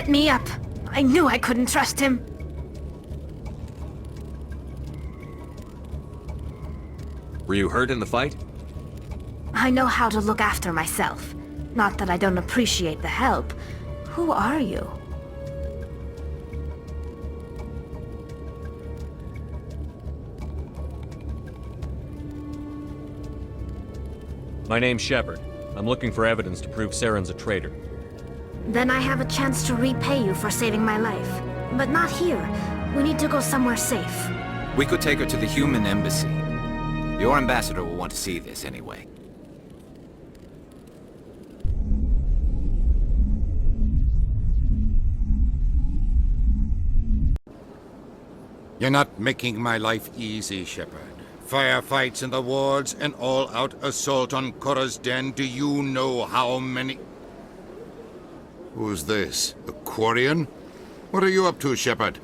me up. I knew I couldn't trust him. Were you hurt in the fight? I know how to look after myself. Not that I don't appreciate the help. Who are you? My name's Shepard. I'm looking for evidence to prove Saren's a traitor. Then I have a chance to repay you for saving my life. But not here. We need to go somewhere safe. We could take her to the human embassy. Your ambassador will want to see this anyway. You're not making my life easy, Shepard. Firefights in the wards, an all-out assault on Korra's den. Do you know how many... Who's this? A Quarian? What are you up to, Shepard?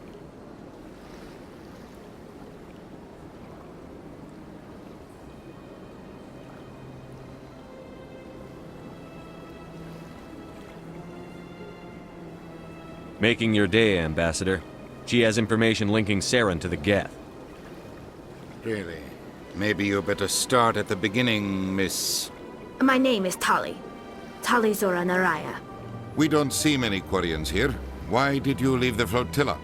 Making your day, Ambassador. She has information linking Saren to the Geth. Really? Maybe you better start at the beginning, Miss... My name is Tali. Tali Zora Naraya. We don't see many Quarians here. Why did you leave the flotilla?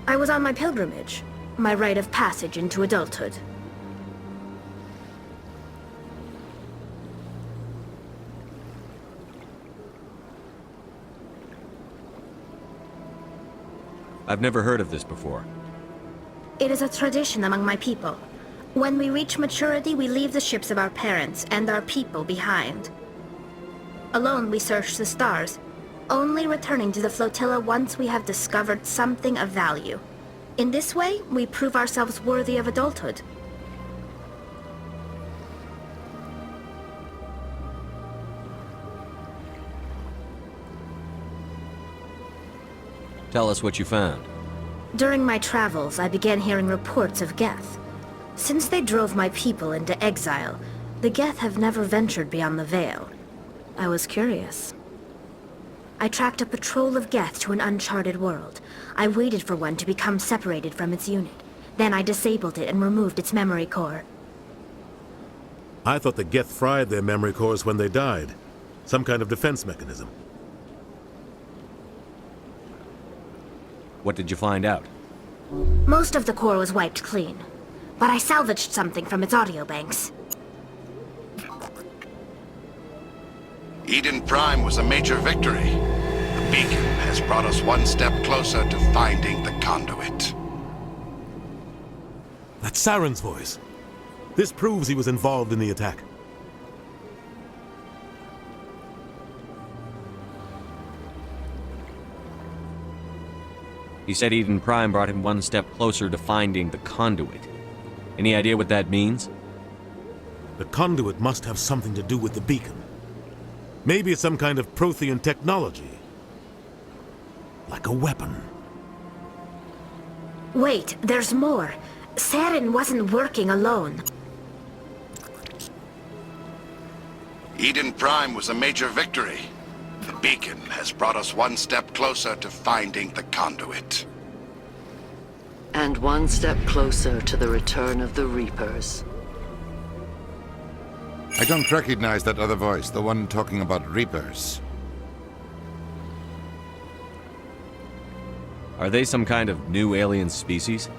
I was on my pilgrimage. My rite of passage into adulthood. I've never heard of this before. It is a tradition among my people. When we reach maturity, we leave the ships of our parents and our people behind. Alone, we search the stars, only returning to the flotilla once we have discovered something of value. In this way, we prove ourselves worthy of adulthood. Tell us what you found. During my travels, I began hearing reports of Geth. Since they drove my people into exile, the Geth have never ventured beyond the Veil. I was curious. I tracked a patrol of Geth to an uncharted world. I waited for one to become separated from its unit. Then I disabled it and removed its memory core. I thought the Geth fried their memory cores when they died. Some kind of defense mechanism. What did you find out? Most of the core was wiped clean, but I salvaged something from its audio banks. Eden Prime was a major victory. The beacon has brought us one step closer to finding the conduit. That's Saren's voice. This proves he was involved in the attack. He said Eden Prime brought him one step closer to finding the conduit. Any idea what that means? The conduit must have something to do with the beacon. Maybe it's some kind of Prothean technology. Like a weapon. Wait, there's more. Saren wasn't working alone. Eden Prime was a major victory. The beacon has brought us one step closer to finding the conduit. And one step closer to the return of the Reapers. I don't recognize that other voice, the one talking about Reapers. Are they some kind of new alien species?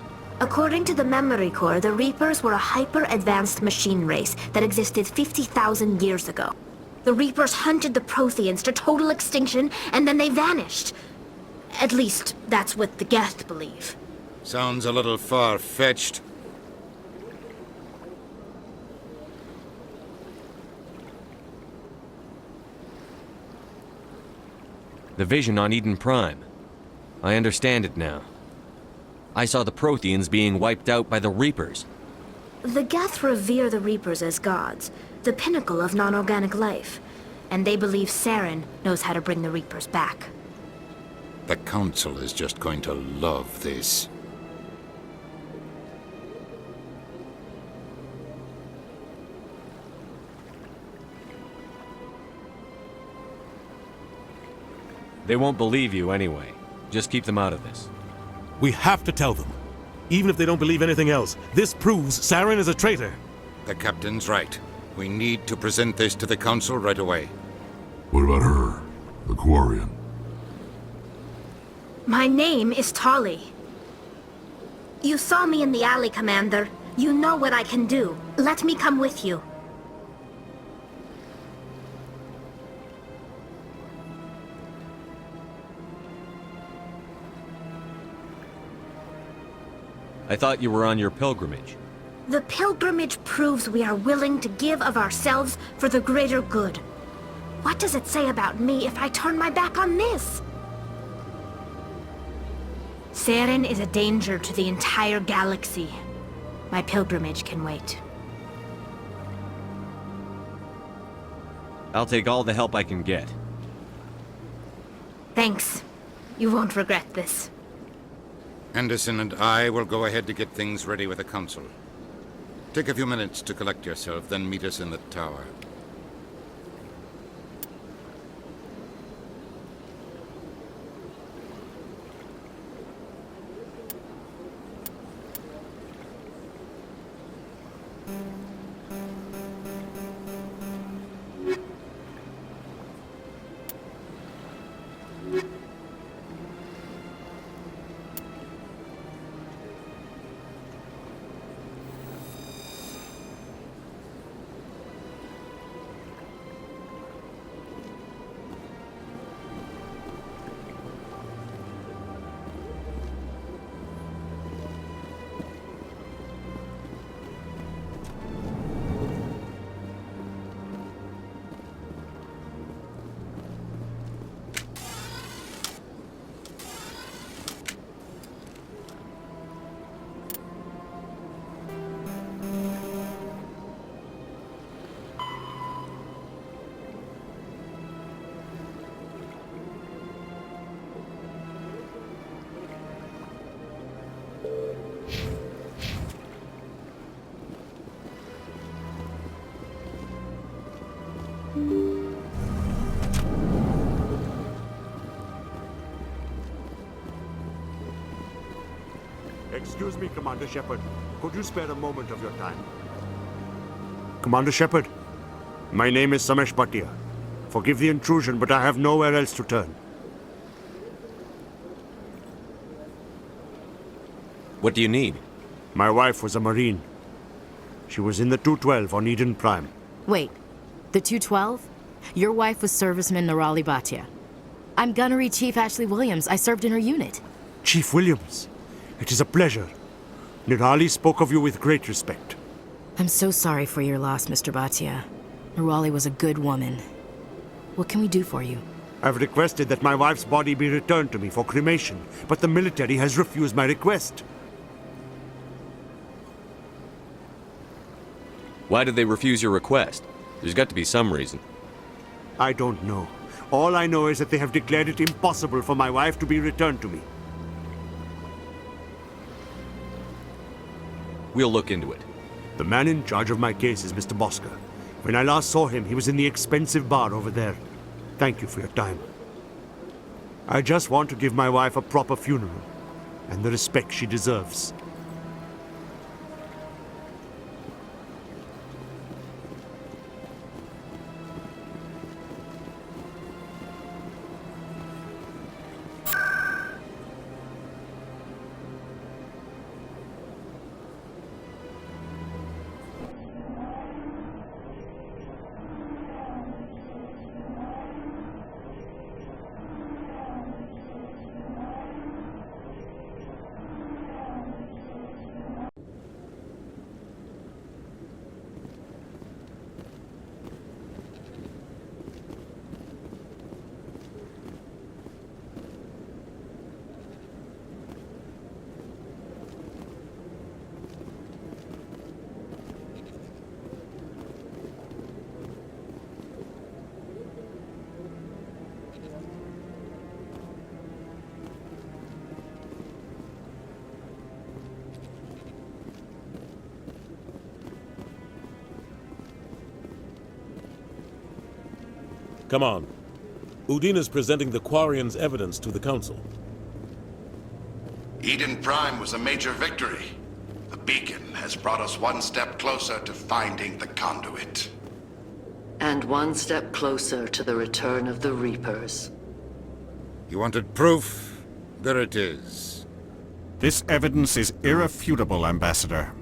According to the memory core, the Reapers were a hyper-advanced machine race that existed 50,000 years ago. The Reapers hunted the Protheans to total extinction, and then they vanished. At least, that's what the Geth believe. Sounds a little far-fetched. The vision on Eden Prime. I understand it now. I saw the Protheans being wiped out by the Reapers. The Geth revere the Reapers as gods, the pinnacle of non-organic life. And they believe Saren knows how to bring the Reapers back. The Council is just going to love this. They won't believe you anyway. Just keep them out of this. We have to tell them. Even if they don't believe anything else, this proves Saren is a traitor. The captain's right. We need to present this to the council right away. What about her? The Quarian? My name is Tali. You saw me in the alley, Commander. You know what I can do. Let me come with you. I thought you were on your pilgrimage. The pilgrimage proves we are willing to give of ourselves for the greater good. What does it say about me if I turn my back on this? Saren is a danger to the entire galaxy. My pilgrimage can wait. I'll take all the help I can get. Thanks. You won't regret this. Anderson and I will go ahead to get things ready with the council. Take a few minutes to collect yourself, then meet us in the tower. Excuse me, Commander Shepard. Could you spare a moment of your time? Commander Shepard, my name is Samesh Bhatia. Forgive the intrusion, but I have nowhere else to turn. What do you need? My wife was a Marine. She was in the 212 on Eden Prime. Wait, the 212? Your wife was serviceman Nirali Bhatia. I'm Gunnery Chief Ashley Williams. I served in her unit. Chief Williams, it is a pleasure. Nirali spoke of you with great respect. I'm so sorry for your loss, Mr. Bhatia. Nirali was a good woman. What can we do for you? I've requested that my wife's body be returned to me for cremation, but the military has refused my request. Why did they refuse your request? There's got to be some reason. I don't know. All I know is that they have declared it impossible for my wife to be returned to me. We'll look into it. The man in charge of my case is Mr. Bosca. When I last saw him, he was in the expensive bar over there. Thank you for your time. I just want to give my wife a proper funeral, and the respect she deserves. Come on. Udina's presenting the Quarians' evidence to the Council. Eden Prime was a major victory. The beacon has brought us one step closer to finding the conduit. And one step closer to the return of the Reapers. You wanted proof? There it is. This evidence is irrefutable, Ambassador.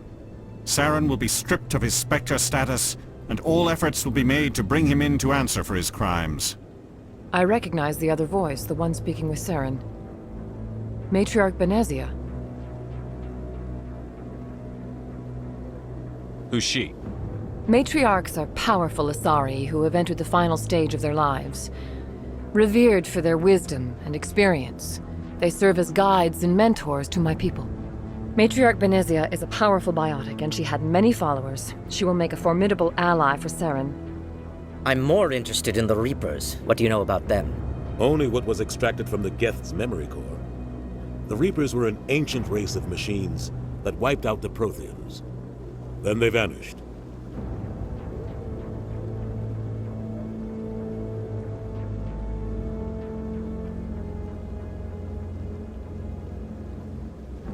Saren will be stripped of his Spectre status, and all efforts will be made to bring him in to answer for his crimes. I recognize the other voice, the one speaking with Saren. Matriarch Benezia. Who's she? Matriarchs are powerful Asari who have entered the final stage of their lives. Revered for their wisdom and experience, they serve as guides and mentors to my people. Matriarch Benezia is a powerful biotic, and she had many followers. She will make a formidable ally for Saren. I'm more interested in the Reapers. What do you know about them? Only what was extracted from the Geth's memory core. The Reapers were an ancient race of machines that wiped out the Protheans. Then they vanished.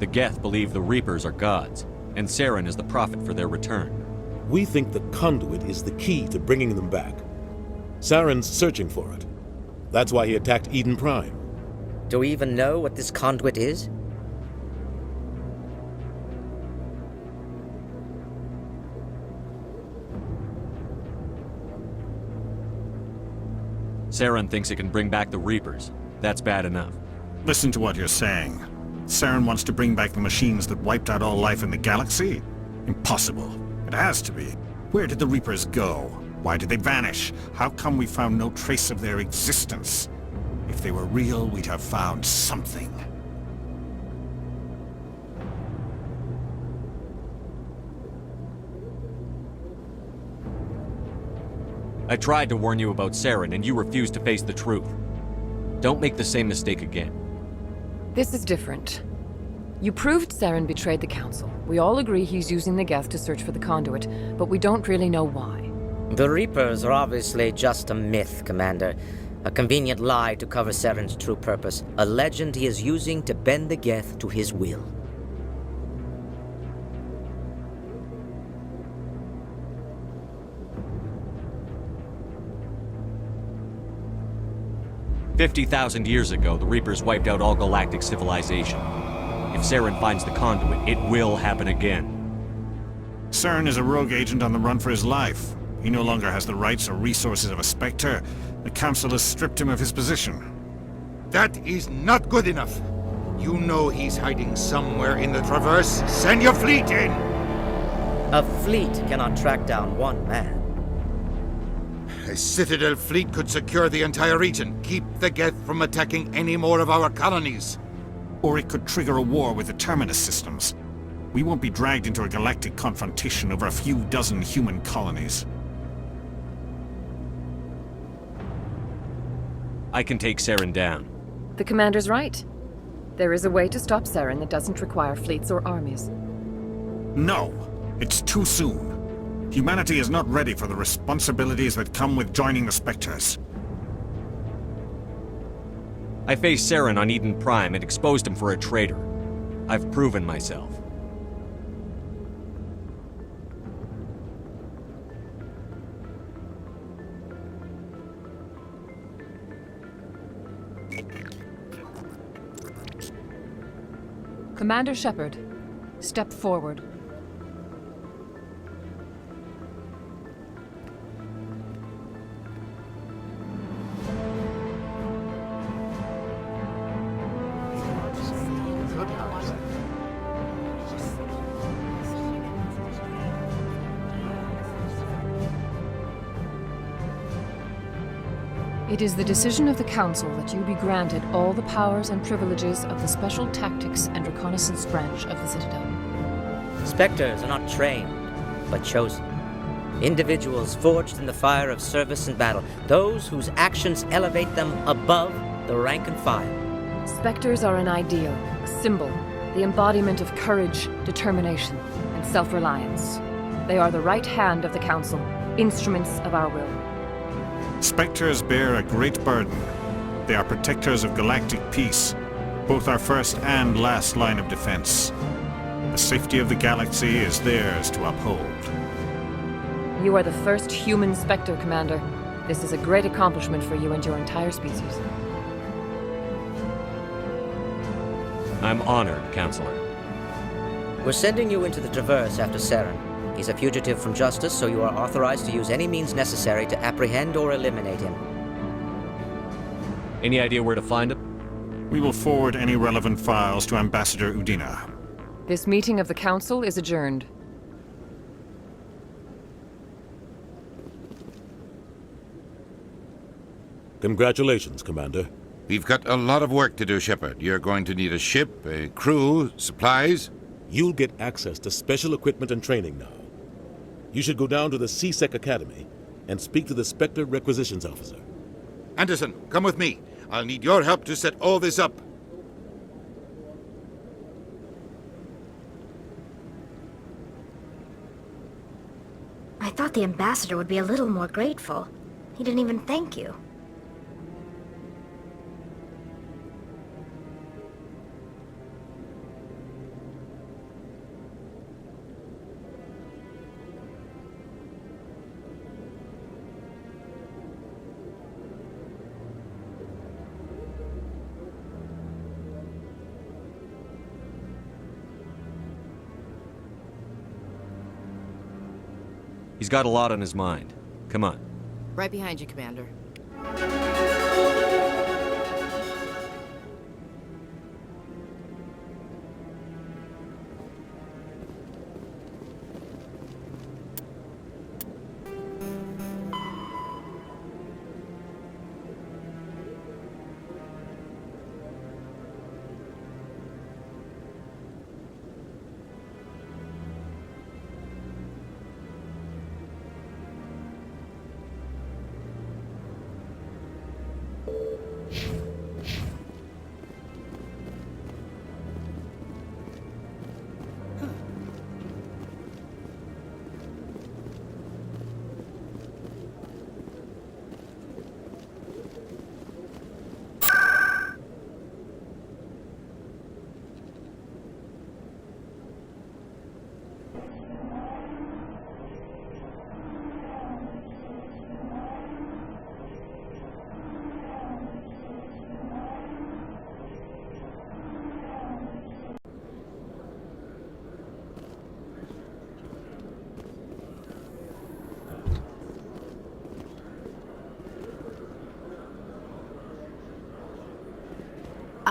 The Geth believe the Reapers are gods, and Saren is the prophet for their return. We think the conduit is the key to bringing them back. Saren's searching for it. That's why he attacked Eden Prime. Do we even know what this conduit is? Saren thinks it can bring back the Reapers. That's bad enough. Listen to what you're saying. Saren wants to bring back the machines that wiped out all life in the galaxy? Impossible. It has to be. Where did the Reapers go? Why did they vanish? How come we found no trace of their existence? If they were real, we'd have found something. I tried to warn you about Saren, and you refused to face the truth. Don't make the same mistake again. This is different. You proved Saren betrayed the Council. We all agree he's using the Geth to search for the conduit, but we don't really know why. The Reapers are obviously just a myth, Commander. A convenient lie to cover Saren's true purpose. A legend he is using to bend the Geth to his will. "50,000 years ago, the Reapers wiped out all galactic civilization. If Saren finds the conduit, it will happen again." Saren is a rogue agent on the run for his life. He no longer has the rights or resources of a Spectre. The Council has stripped him of his position. That is not good enough. You know he's hiding somewhere in the Traverse. Send your fleet in! A fleet cannot track down one man. A Citadel fleet could secure the entire region, keep the Geth from attacking any more of our colonies. Or it could trigger a war with the Terminus systems. We won't be dragged into a galactic confrontation over a few dozen human colonies. I can take Saren down. The Commander's right. There is a way to stop Saren that doesn't require fleets or armies. No, it's too soon. Humanity is not ready for the responsibilities that come with joining the Spectres. I faced Saren on Eden Prime and exposed him for a traitor. I've proven myself. Commander Shepard, step forward. It is the decision of the Council that you be granted all the powers and privileges of the Special Tactics and Reconnaissance Branch of the Citadel. Spectres are not trained, but chosen. Individuals forged in the fire of service and battle. Those whose actions elevate them above the rank and file. Spectres are an ideal, a symbol, the embodiment of courage, determination, and self-reliance. They are the right hand of the Council, instruments of our will. Spectres bear a great burden, They are protectors of galactic peace, both our first and last line of defense. The safety of the galaxy is theirs to uphold. You are the first human Spectre, Commander. This is a great accomplishment for you and your entire species. I'm honored, Counselor. We're sending you into the Traverse after Saren. He's a fugitive from justice, so you are authorized to use any means necessary to apprehend or eliminate him. Any idea where to find him? We will forward any relevant files to Ambassador Udina. This meeting of the Council is adjourned. Congratulations, Commander. We've got a lot of work to do, Shepard. You're going to need a ship, a crew, supplies. You'll get access to special equipment and training now. You should go down to the C-Sec Academy and speak to the Spectre Requisitions Officer. Anderson, come with me. I'll need your help to set all this up. I thought the ambassador would be a little more grateful. He didn't even thank you. He's got a lot on his mind. Come on. Right behind you, Commander.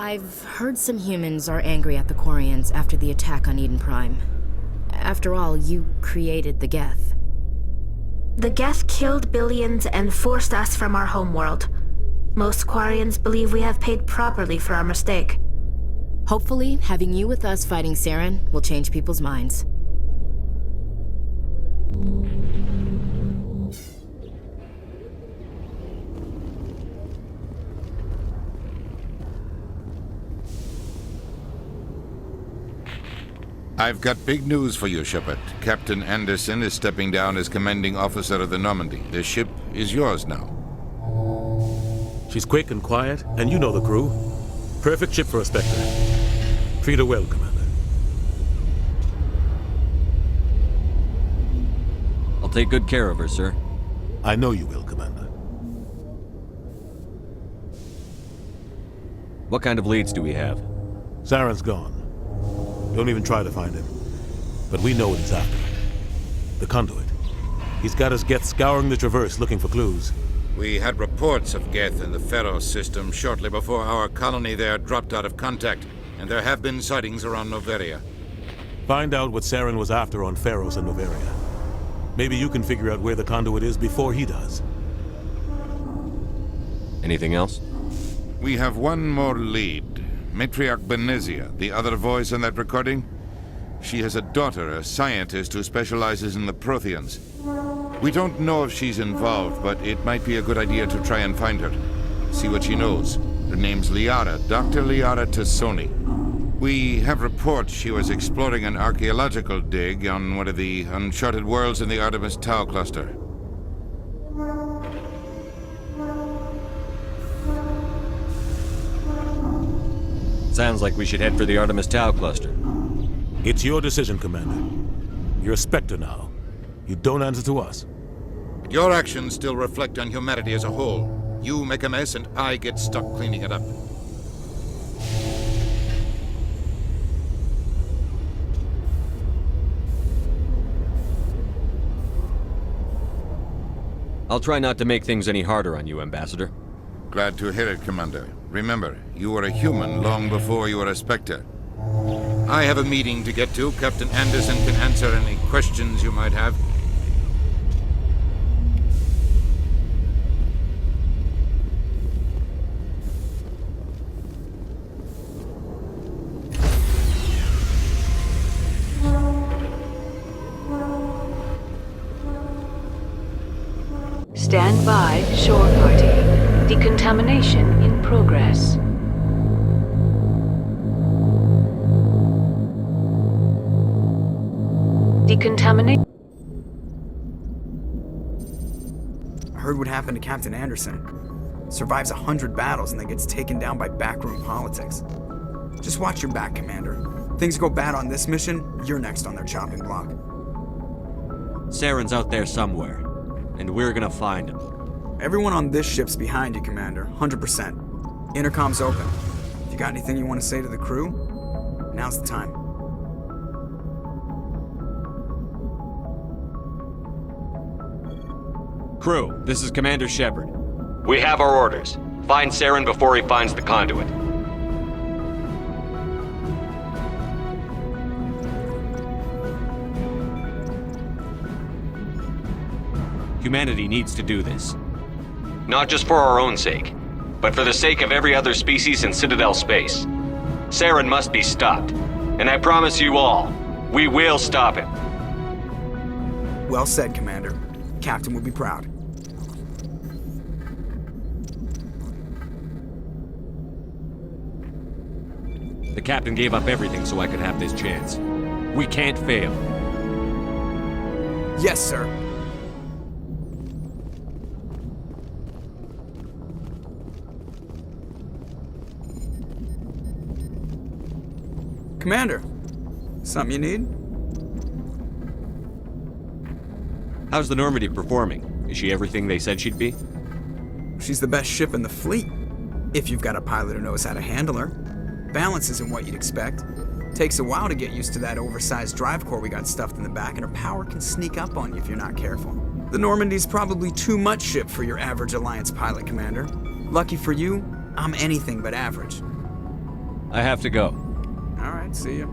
I've heard some humans are angry at the Quarians after the attack on Eden Prime. After all, you created the Geth. The Geth killed billions and forced us from our homeworld. Most Quarians believe we have paid properly for our mistake. Hopefully, having you with us fighting Saren will change people's minds. I've got big news for you, Shepard. Captain Anderson is stepping down as commanding officer of the Normandy. The ship is yours now. She's quick and quiet, and you know the crew. Perfect ship for a Spectre. Treat her well, Commander. I'll take good care of her, sir. I know you will, Commander. What kind of leads do we have? Saren's gone. Don't even try to find him. But we know what he's after. The Conduit. He's got his Geth scouring the Traverse looking for clues. We had reports of Geth in the Pharos system shortly before our colony there dropped out of contact, and there have been sightings around Noveria. Find out what Saren was after on Pharos and Noveria. Maybe you can figure out where the Conduit is before he does. Anything else? We have one more lead. Matriarch Benezia, the other voice on that recording. She has a daughter, a scientist who specializes in the Protheans. We don't know if she's involved, but it might be a good idea to try and find her. See what she knows. Her name's Liara, Dr. Liara Tassoni. We have reports she was exploring an archaeological dig on one of the uncharted worlds in the Artemis Tau cluster. Sounds like we should head for the Artemis Tau cluster. It's your decision, Commander. You're a Spectre now. You don't answer to us. Your actions still reflect on humanity as a whole. You make a mess and I get stuck cleaning it up. I'll try not to make things any harder on you, Ambassador. Glad to hear it, Commander. Remember, you were a human long before you were a Spectre. I have a meeting to get to. Captain Anderson can answer any questions you might have. Stand by, shore party. Decontamination in progress. Decontamination. I heard what happened to Captain Anderson. Survives 100 battles and then gets taken down by backroom politics. Just watch your back, Commander. Things go bad on this mission, you're next on their chopping block. Saren's out there somewhere, and we're gonna find him. Everyone on this ship's behind you, Commander. 100%. Intercom's open. If you got anything you want to say to the crew, now's the time. Crew, this is Commander Shepard. We have our orders. Find Saren before he finds the conduit. Humanity needs to do this. Not just for our own sake, but for the sake of every other species in Citadel space. Saren must be stopped. And I promise you all, we will stop him. Well said, Commander. Captain will be proud. The captain gave up everything so I could have this chance. We can't fail. Yes, sir. Commander, something you need? How's the Normandy performing? Is she everything they said she'd be? She's the best ship in the fleet, if you've got a pilot who knows how to handle her. Balance isn't what you'd expect. Takes a while to get used to that oversized drive core we got stuffed in the back, and her power can sneak up on you if you're not careful. The Normandy's probably too much ship for your average Alliance pilot, Commander. Lucky for you, I'm anything but average. I have to go. All right, see ya.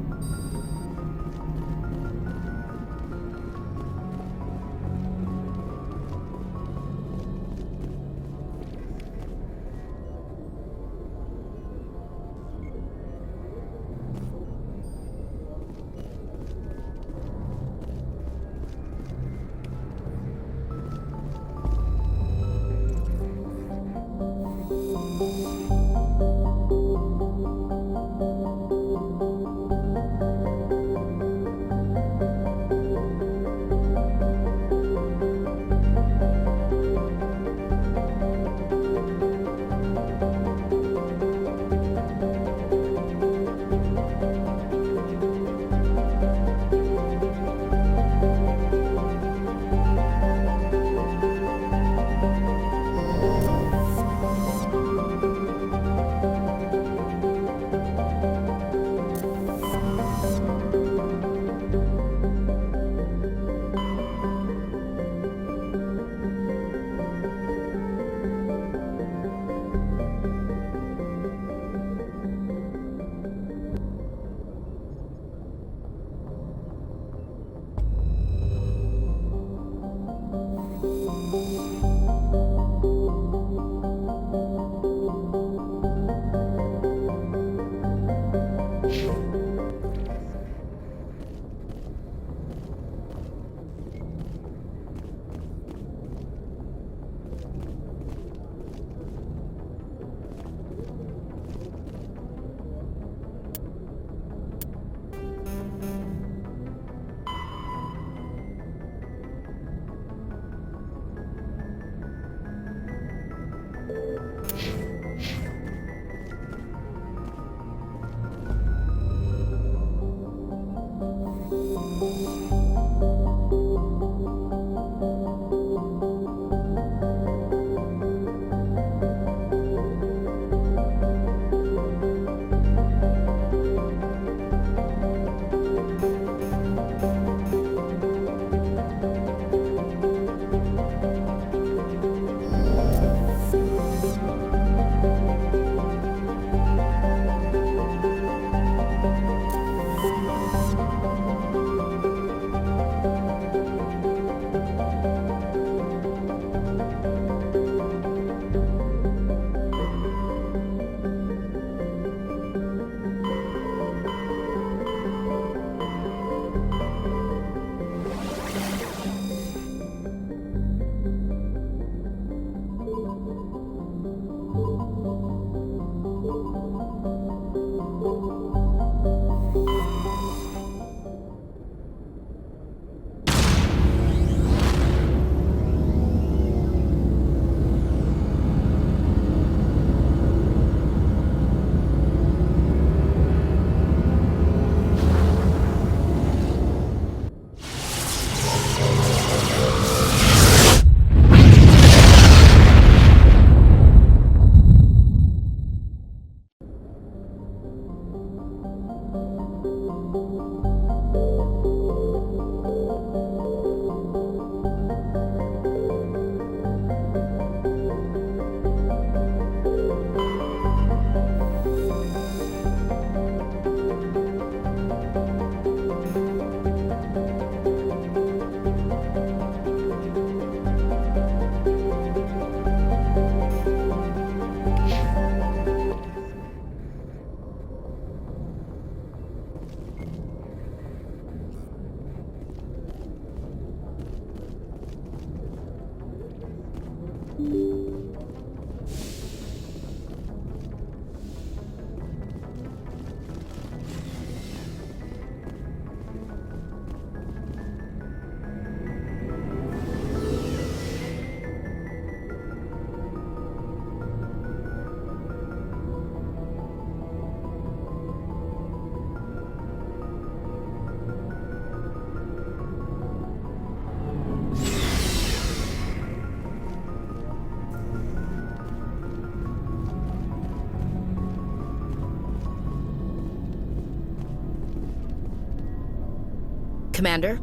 Commander?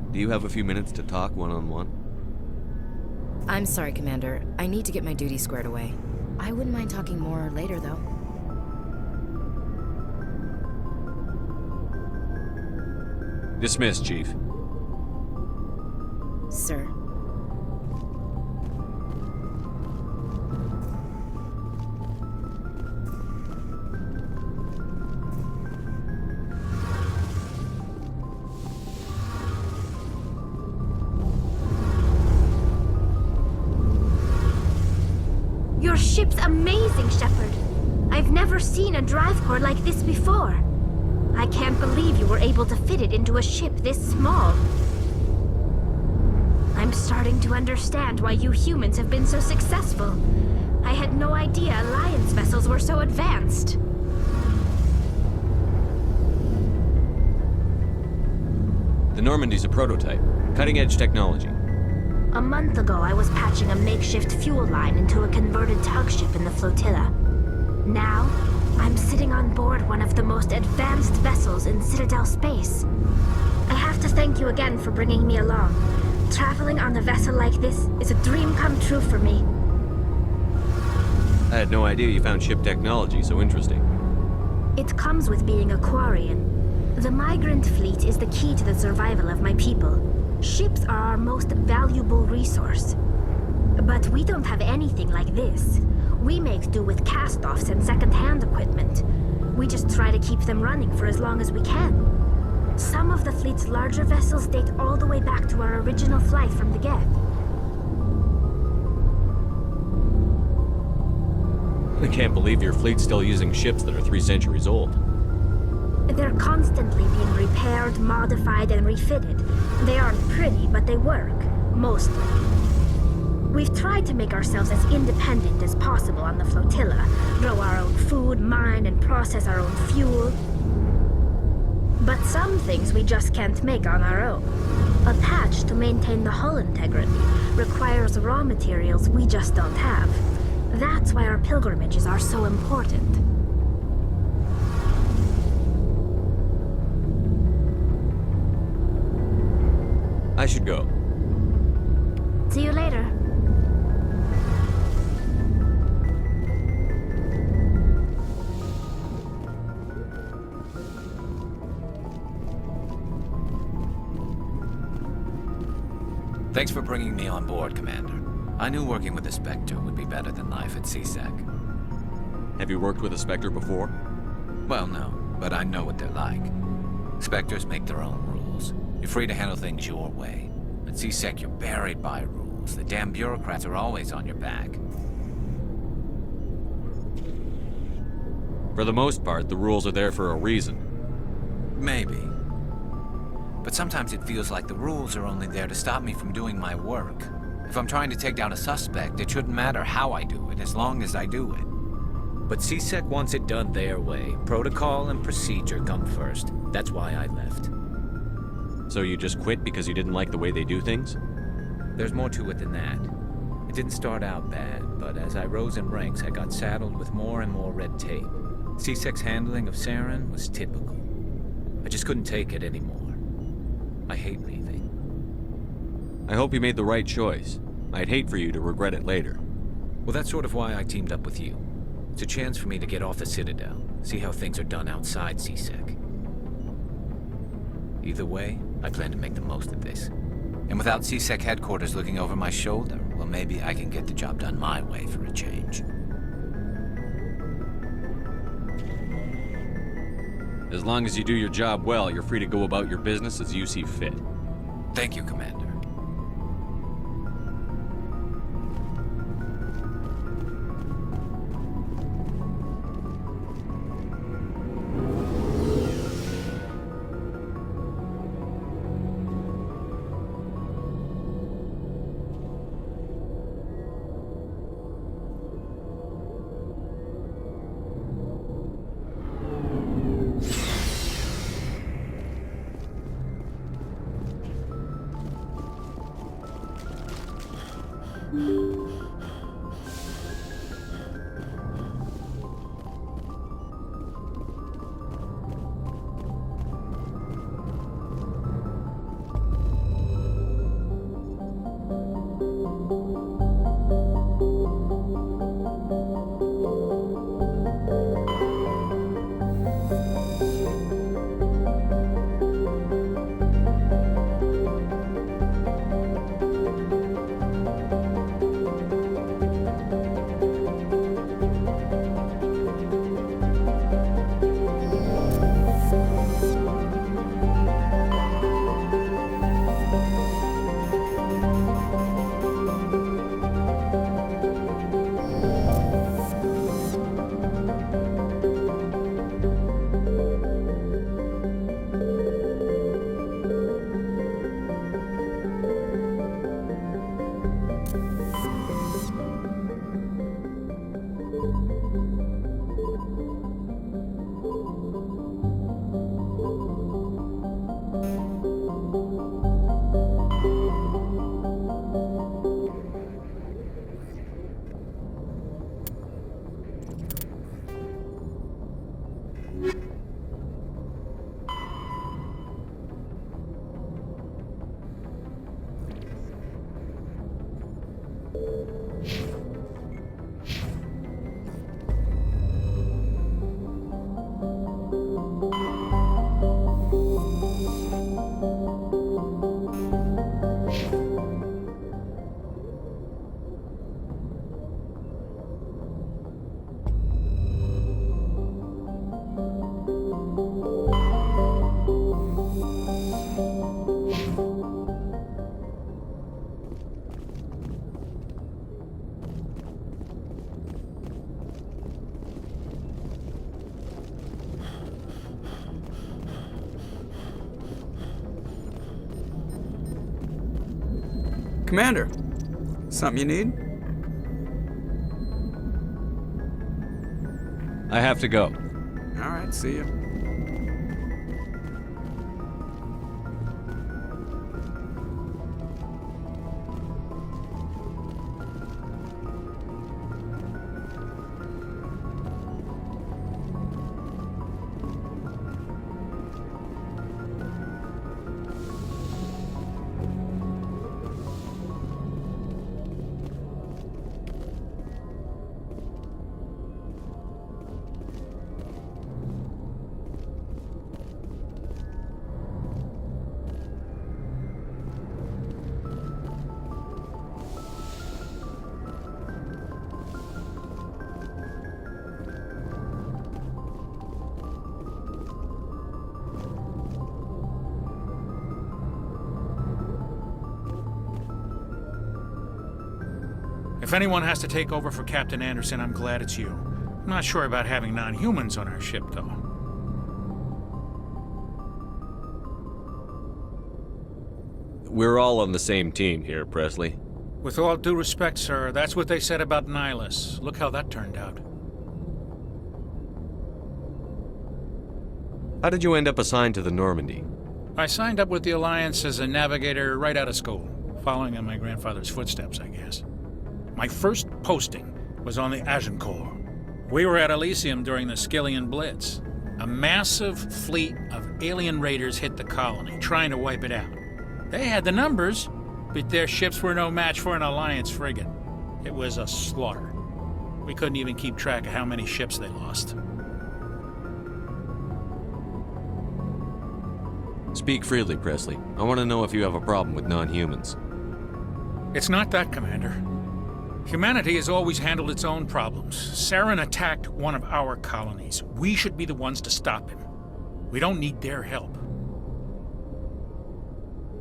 Do you have a few minutes to talk one-on-one? I'm sorry, Commander. I need to get my duty squared away. I wouldn't mind talking more later, though. Dismissed, Chief. Sir. Your ship's amazing, Shepard. I've never seen a drive core like this before. I can't believe you were able to fit it into a ship this small. I'm starting to understand why you humans have been so successful. I had no idea Alliance vessels were so advanced. The Normandy's a prototype. Cutting-edge technology. A month ago, I was patching a makeshift fuel line into a converted tug ship in the flotilla. Now, I'm sitting on board one of the most advanced vessels in Citadel space. I have to thank you again for bringing me along. Traveling on a vessel like this is a dream come true for me. I had no idea you found ship technology so interesting. It comes with being a Quarian. The migrant fleet is the key to the survival of my people. Ships are our most valuable resource. But we don't have anything like this. We make do with cast-offs and second-hand equipment. We just try to keep them running for as long as we can. Some of the fleet's larger vessels date all the way back to our original flight from the Geth. I can't believe your fleet's still using ships that are 3 centuries old. They're constantly being repaired, modified, and refitted. They aren't pretty, but they work. Mostly. We've tried to make ourselves as independent as possible on the flotilla. Grow our own food, mine, and process our own fuel. But some things we just can't make on our own. A patch to maintain the hull integrity requires raw materials we just don't have. That's why our pilgrimages are so important. I should go. See you later. Thanks for bringing me on board, Commander. I knew working with the Spectre would be better than life at CSEC. Have you worked with a Spectre before? Well, no, but I know what they're like. Spectres make their own rules. You're free to handle things your way. At CSEC, you're buried by rules. The damn bureaucrats are always on your back. For the most part, the rules are there for a reason. Maybe. But sometimes it feels like the rules are only there to stop me from doing my work. If I'm trying to take down a suspect, it shouldn't matter how I do it, as long as I do it. But CSEC wants it done their way. Protocol and procedure come first. That's why I left. So you just quit because you didn't like the way they do things? There's more to it than that. It didn't start out bad, but as I rose in ranks, I got saddled with more and more red tape. CSEC's handling of Saren was typical. I just couldn't take it anymore. I hate leaving. I hope you made the right choice. I'd hate for you to regret it later. Well, that's sort of why I teamed up with you. It's a chance for me to get off the Citadel, see how things are done outside CSEC. Either way, I plan to make the most of this. And without CSEC headquarters looking over my shoulder, well, maybe I can get the job done my way for a change. As long as you do your job well, you're free to go about your business as you see fit. Thank you, Commander. Commander, something you need? I have to go. All right, see ya. If anyone has to take over for Captain Anderson, I'm glad it's you. I'm not sure about having non-humans on our ship, though. We're all on the same team here, Presley. With all due respect, sir, that's what they said about Nihilus. Look how that turned out. How did you end up assigned to the Normandy? I signed up with the Alliance as a navigator right out of school, following in my grandfather's footsteps, I guess. My first posting was on the Agincourt. We were at Elysium during the Skillian Blitz. A massive fleet of alien raiders hit the colony, trying to wipe it out. They had the numbers, but their ships were no match for an Alliance frigate. It was a slaughter. We couldn't even keep track of how many ships they lost. Speak freely, Presley. I want to know if you have a problem with non-humans. It's not that, Commander. Humanity has always handled its own problems. Saren attacked one of our colonies. We should be the ones to stop him. We don't need their help.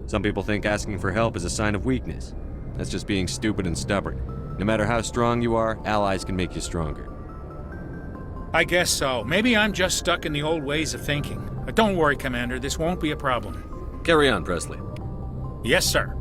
Some people think asking for help is a sign of weakness. That's just being stupid and stubborn. No matter how strong you are, allies can make you stronger. I guess so. Maybe I'm just stuck in the old ways of thinking. But don't worry, Commander. This won't be a problem. Carry on, Presley. Yes, sir.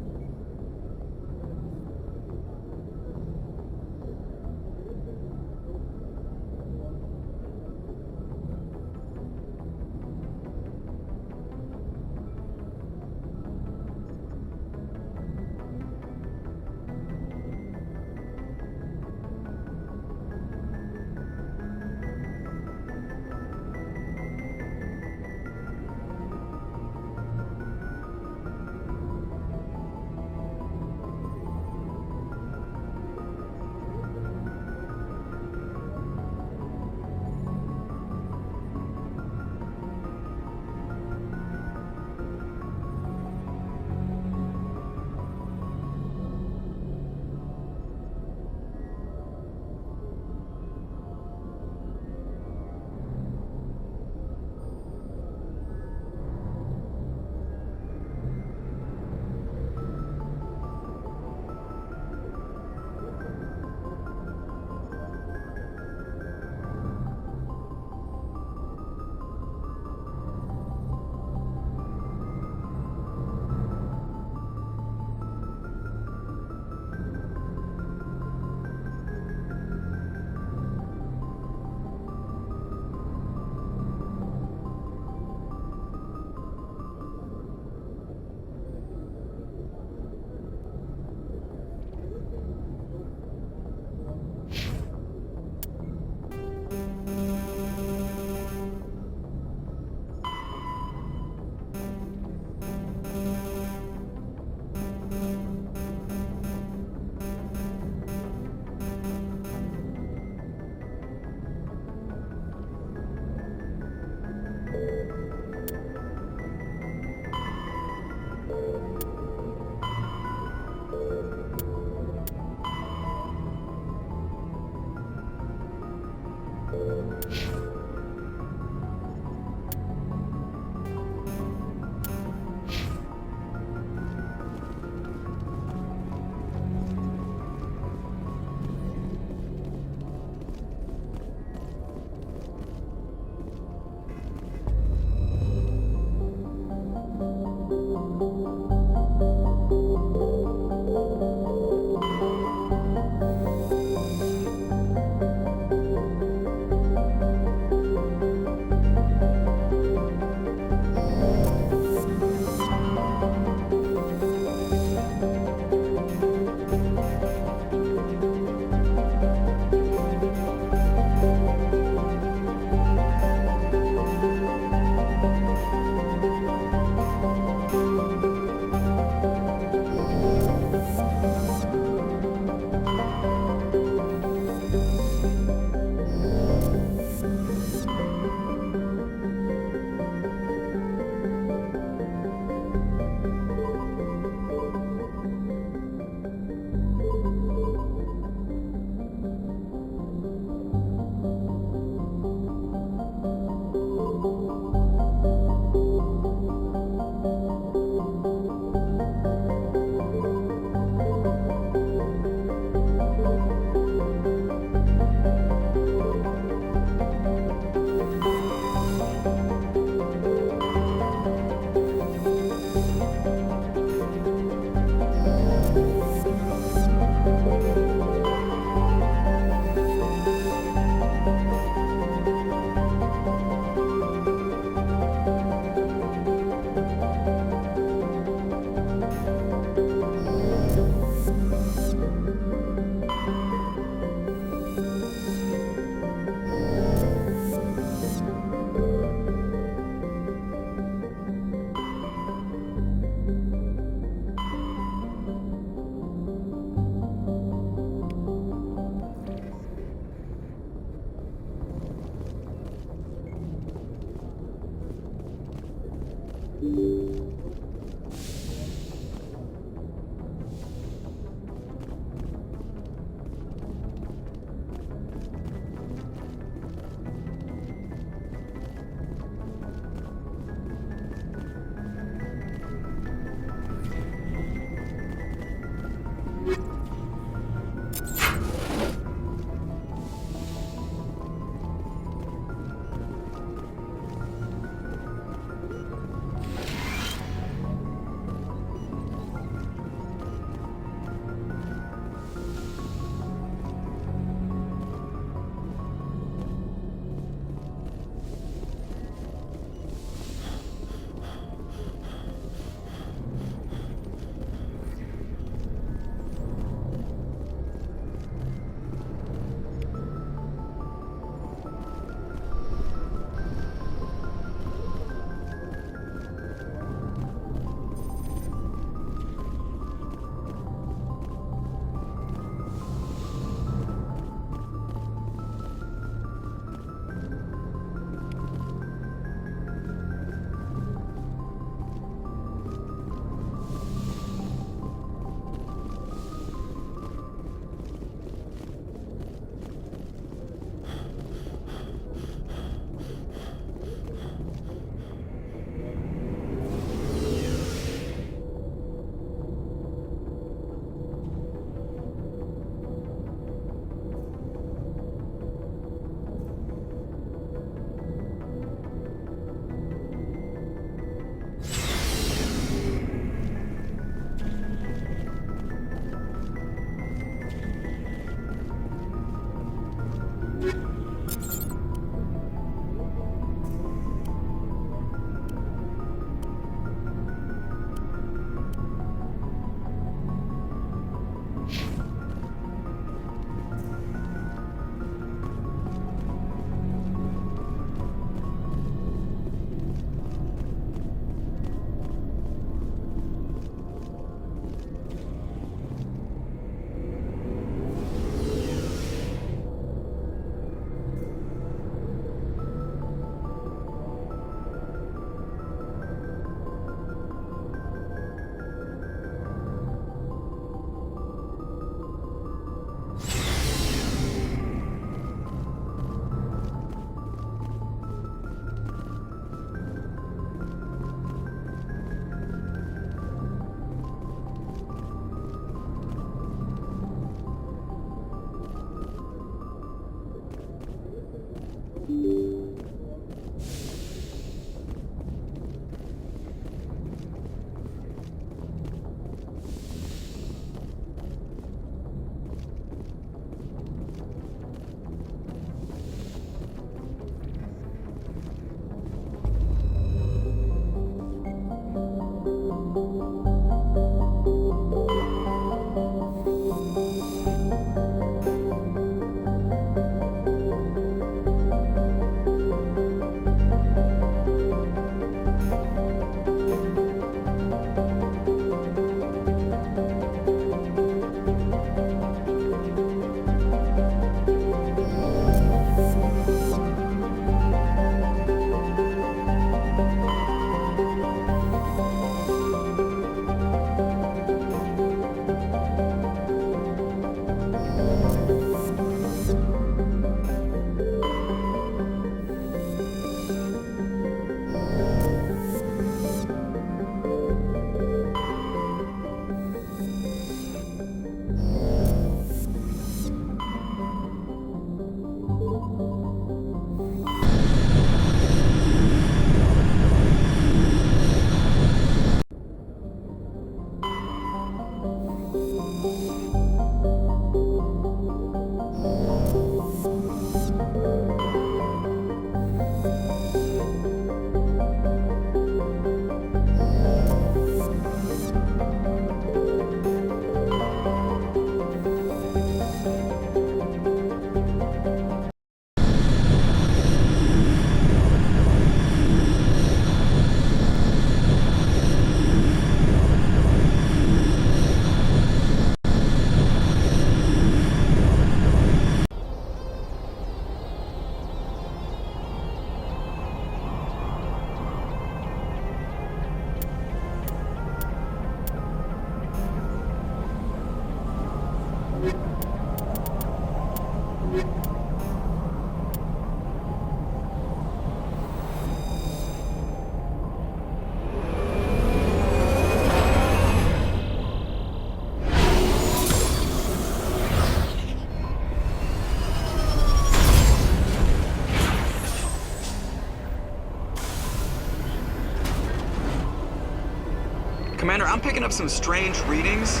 Commander, I'm picking up some strange readings.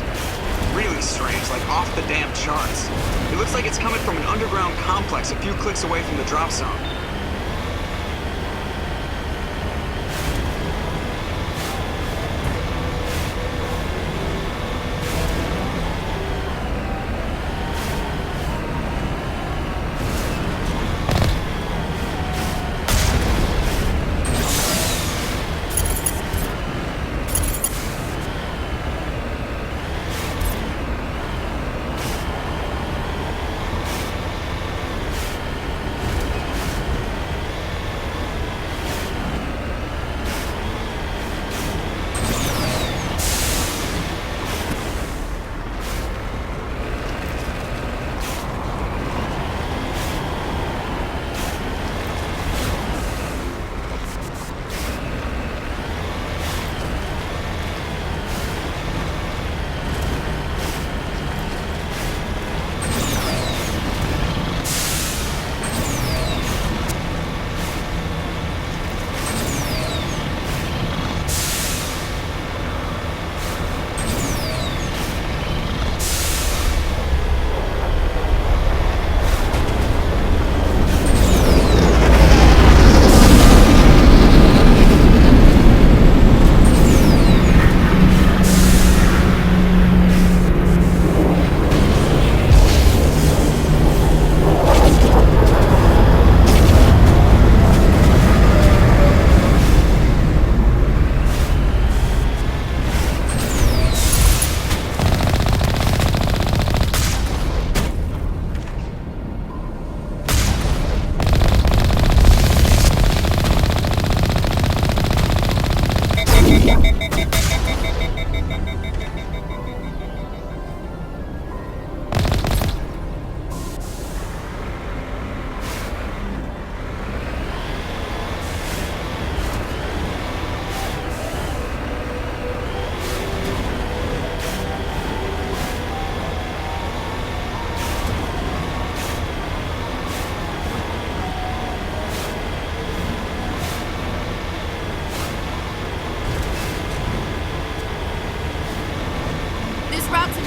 Really strange, like off the damn charts. It looks like it's coming from an underground complex a few clicks away from the drop zone.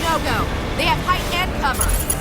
No-go. They have height and cover.